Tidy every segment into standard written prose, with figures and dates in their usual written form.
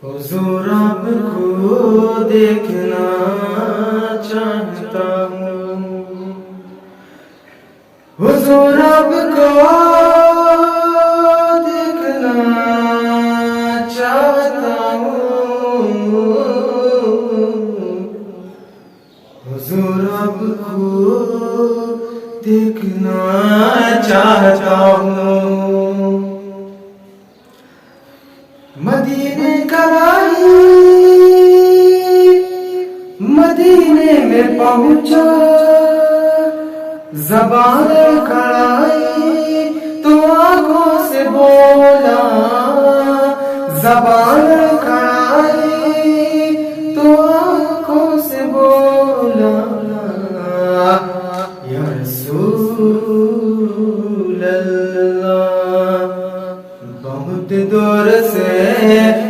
حضور آپ کو دیکھنا چاہتا ہوں، حضور آپ کو دیکھنا چاہتا ہوں، حضور آپ کو دیکھنا چاہتا ہوں۔ مدینے کا راہی مدینے میں پہنچا، زبان کھڑائی تو آنکھوں سے بولا، زبان کھڑائی تو آنکھوں سے بولا، یا رسول اللہ بہت دور سے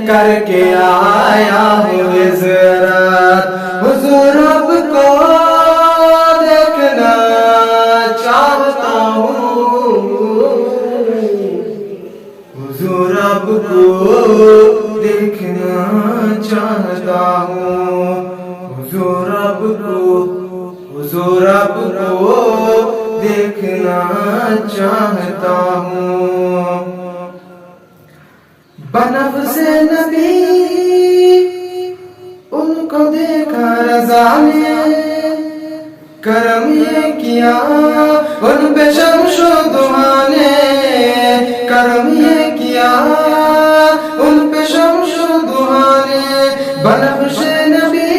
کر کے آیا ہوں ہجرت، حضور آپ کو دیکھنا چاہتا ہوں، حضور آپ کو دیکھنا چاہتا ہوں، حضور آپ کو دیکھنا چاہتا ہوں۔ بنفس نبی ان کو دیکھا رضا نے، کرم یہ کیا ان پہ شمس و ضحیٰ نے، کرم یہ کیا ان پہ شمس و ضحیٰ نے، بنفس نبی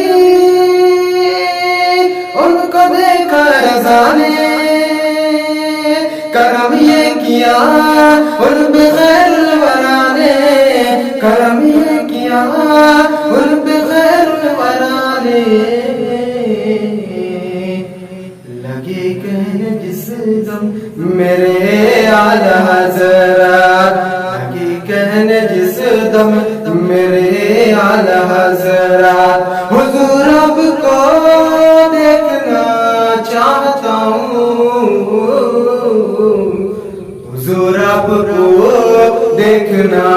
ان کو دیکھا رضا نے، کرم یہ کیا ان پہ خیر الورا نے، کرم یہ کیا ان پہ خیر الورا نے، لگے کہنے جس دم میرے اعلی حضرت، لگے کہنے جس دم میرے اعلی حضرت، حضور آپ کو دیکھنا چاہتا ہوں، حضور آپ کو دیکھنا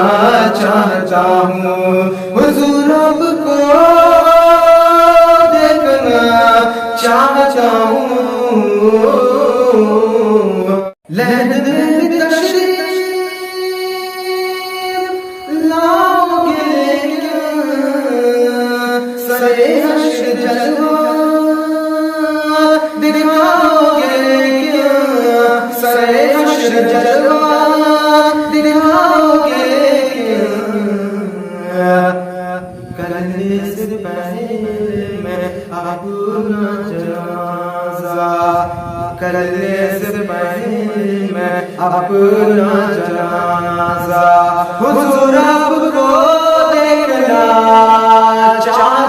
چاہتا ہوں، حضور آپ کو دیکھنا چاہتا ہوں۔ لہد تشریف لاؤ گے کیا، سرے حشر جلوہ دکھاؤ گے کیا، سرے حشر جلوہ دکھاؤ گے کیا، کرنے سے پہلے میں اپنا جنازہ، کرنے سے پہلے میں اپنا جنازہ، حضور آپ کو دیکھنا چاہتا